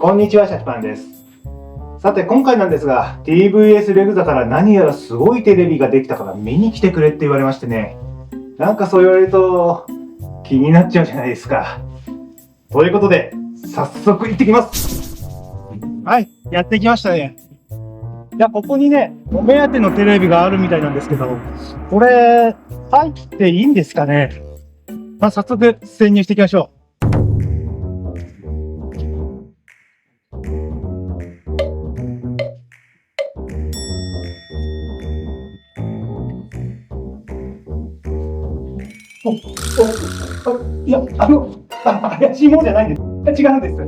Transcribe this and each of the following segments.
こんにちは、シャチパンです。さて今回なんですが TVS レグザから何やらすごいテレビができたから見に来てくれって言われましてね、なんかそう言われると気になっちゃうじゃないですか。ということで早速行ってきます。はい、やってきましたね。いや、ここにねお目当てのテレビがあるみたいなんですけど、これ入っていいんですかね。早速潜入していきましょう。いや、怪しいもんじゃないんです。違うんです。こ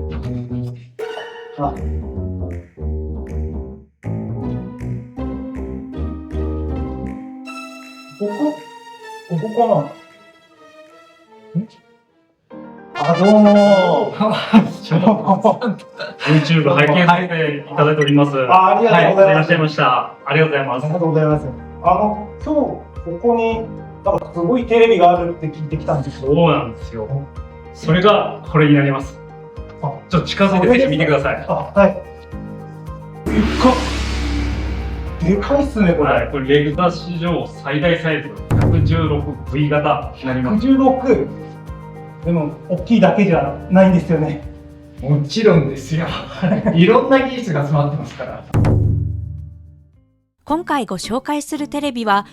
こかな。どうもYouTube 拝見させていただいております。ありがとうございます。いらっしゃいました。ありがとうございます。ありがとうございます。今日ここになんかすごいテレビがあるって聞いてきたんですけど。そうなんですよ。それがこれになります。ちょっと近づいてぜひ見てください。はい。でかいっすね、これ。はい、これレグザ史上最大サイズ 116V 型になります。116。でも大きいだけじゃないんですよね。もちろんですよ。いろんな技術が詰まってますから。今回ご紹介するテレビは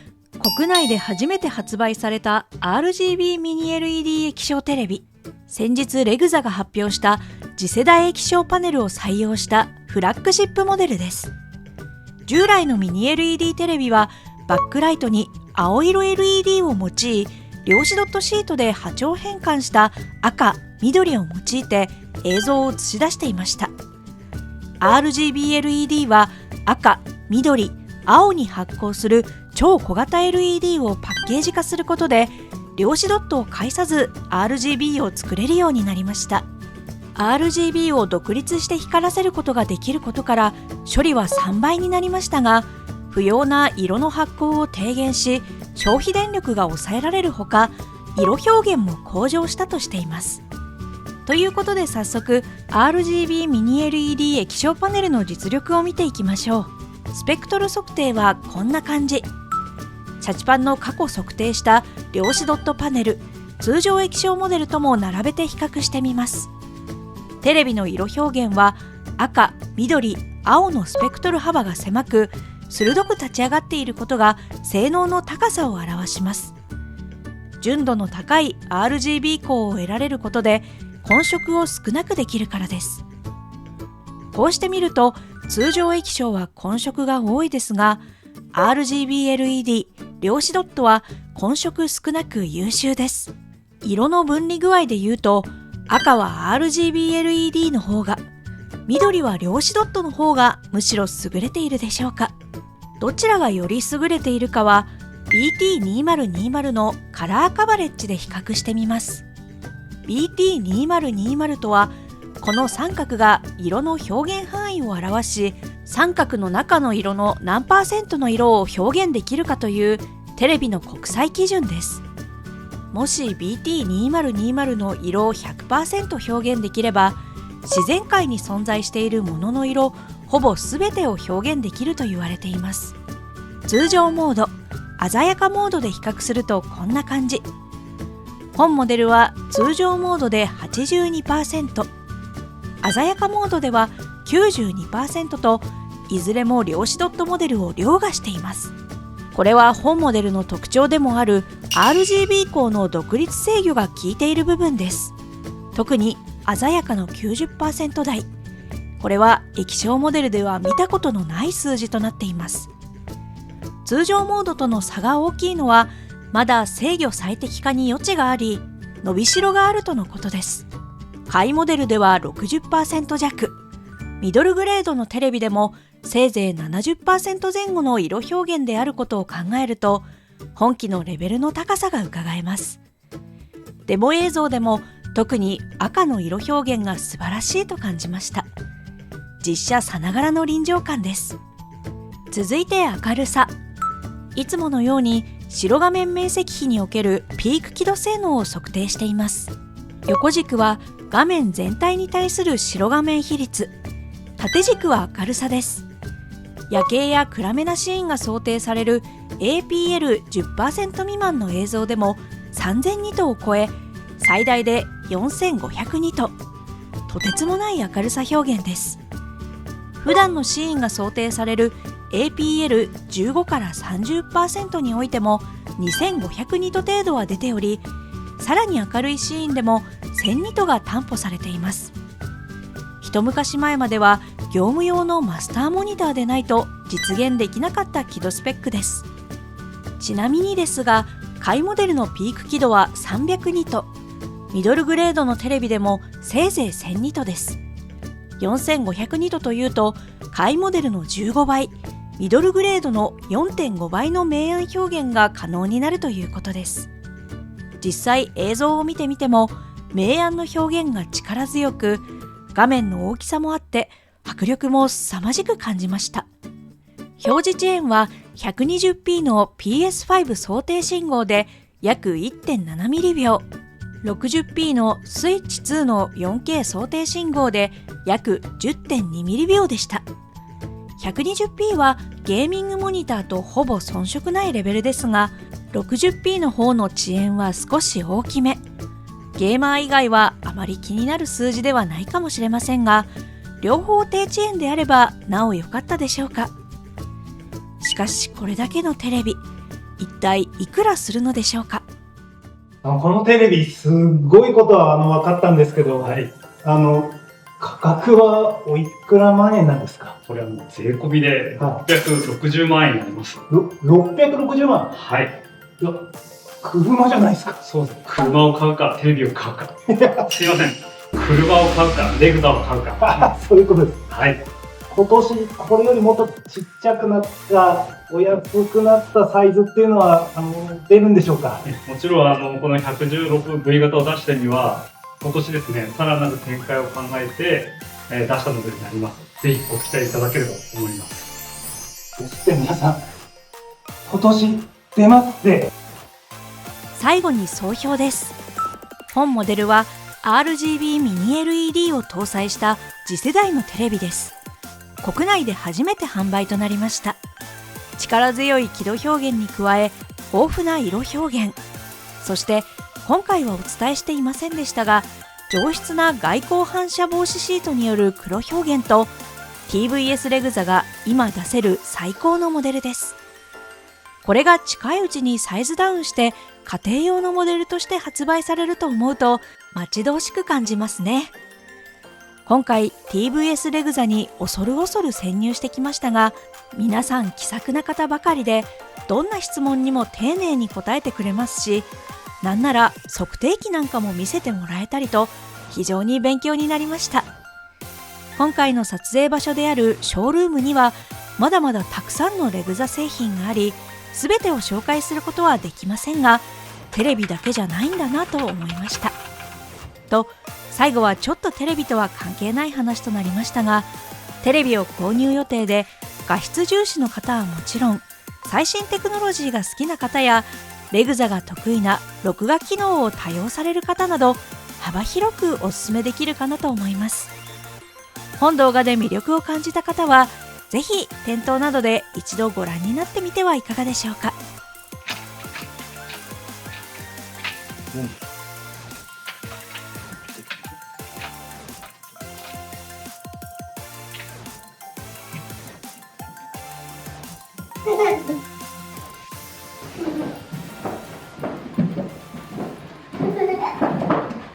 国内で初めて発売された RGB ミニ LED 液晶テレビ。先日レグザが発表した次世代液晶パネルを採用したフラッグシップモデルです。従来のミニ LED テレビはバックライトに青色 LED を用い、量子ドットシートで波長変換した赤、緑を用いて映像を映し出していました。RGB LED は赤、緑、青に発光する超小型 LED をパッケージ化することで量子ドットを介さず RGB を作れるようになりました。 RGB を独立して光らせることができることから処理は3倍になりましたが、不要な色の発光を低減し消費電力が抑えられるほか、色表現も向上したとしています。ということで早速 RGB ミニ LED 液晶パネルの実力を見ていきましょう。スペクトル測定はこんな感じ。シャチパンの過去測定した量子ドットパネル、通常液晶モデルとも並べて比較してみます。テレビの色表現は赤、緑、青のスペクトル幅が狭く、鋭く立ち上がっていることが性能の高さを表します。純度の高い RGB 光を得られることで混色を少なくできるからです。こうして見ると通常液晶は混色が多いですが、 RGB LED 量子ドットは混色少なく優秀です。色の分離具合で言うと赤は RGB LED の方が、緑は量子ドットの方がむしろ優れているでしょうか。どちらがより優れているかは BT2020 のカラーカバレッジで比較してみます。 BT2020 とはこの三角が色の表現範囲を表し、三角の中の色の何%の色を表現できるかというテレビの国際基準です。もし BT2020 の色を 100% 表現できれば、自然界に存在しているものの色ほぼ全てを表現できると言われています。通常モード、鮮やかモードで比較するとこんな感じ。本モデルは通常モードで 82%、鮮やかモードでは 92% と、いずれも量子ドットモデルを凌駕しています。これは本モデルの特徴でもある RGB 光の独立制御が効いている部分です。特に鮮やかの 90% 台。これは液晶モデルでは見たことのない数字となっています。通常モードとの差が大きいのは、まだ制御最適化に余地があり、伸びしろがあるとのことです。ハイモデルでは 60% 弱、ミドルグレードのテレビでもせいぜい 70% 前後の色表現であることを考えると、本機のレベルの高さがうかがえます。デモ映像でも特に赤の色表現が素晴らしいと感じました。実写さながらの臨場感です。続いて明るさ。いつものように白画面面積比におけるピーク輝度性能を測定しています。横軸は画面全体に対する白画面比率、縦軸は明るさです。夜景や暗めなシーンが想定される APL10% 未満の映像でも3000ニトを超え、最大で4500ニト。とてつもない明るさ表現です。普段のシーンが想定される APL15 から 30% においても2500ニト程度は出ており、さらに明るいシーンでも1000ニトが担保されています。一昔前までは業務用のマスターモニターでないと実現できなかった輝度スペックです。ちなみにですが、下位モデルのピーク輝度は300ニト、ミドルグレードのテレビでもせいぜい1000ニトです。4500ニトというと下位モデルの15倍、ミドルグレードの 4.5 倍の明暗表現が可能になるということです。実際映像を見てみても明暗の表現が力強く、画面の大きさもあって迫力も凄まじく感じました。表示遅延は 120p の PS5 想定信号で約 1.7 ミリ秒、60p のスイッチ2の 4K 想定信号で約 10.2 ミリ秒でした。120p はゲーミングモニターとほぼ遜色ないレベルですが、60p の方の遅延は少し大きめ。ゲーマー以外はあまり気になる数字ではないかもしれませんが、両方低遅延であればなお良かったでしょうか。しかしこれだけのテレビ、一体いくらするのでしょうか。このテレビすっごいことは分かったんですけど、はい。価格はおいくら万円なんですか？これは税込みでは660万円になります。660万。はい。いや、車じゃないですか。そうです。車を買うか、テレビを買うか。すいません。車を買うか、レグザを買うか。そういうことです。はい。今年これよりもっとちっちゃくなったお安くなったサイズっていうのは出るんでしょうか？もちろんこの 116V 型を出したには今年ですね、さらなる展開を考えて、出したモデルになります。ぜひご期待いただければと思います。ですって皆さん、今年出ますって。最後に総評です。本モデルは RGB ミニ LED を搭載した次世代のテレビです。国内で初めて販売となりました。力強い輝度表現に加え、豊富な色表現、そして今回はお伝えしていませんでしたが、上質な外光反射防止シートによる黒表現と TVS レグザが今出せる最高のモデルです。これが近いうちにサイズダウンして家庭用のモデルとして発売されると思うと待ち遠しく感じますね。今回 TVS レグザに恐る恐る潜入してきましたが、皆さん気さくな方ばかりで、どんな質問にも丁寧に答えてくれますし、なんなら測定器なんかも見せてもらえたりと非常に勉強になりました。今回の撮影場所であるショールームにはまだまだたくさんのレグザ製品があり、全てを紹介することはできませんが、テレビだけじゃないんだなと思いました。と、最後はちょっとテレビとは関係ない話となりましたが、テレビを購入予定で画質重視の方はもちろん、最新テクノロジーが好きな方やレグザが得意な録画機能を多用される方など、幅広くおすすめできるかなと思います。本動画で魅力を感じた方はぜひ店頭などで一度ご覧になってみてはいかがでしょうか。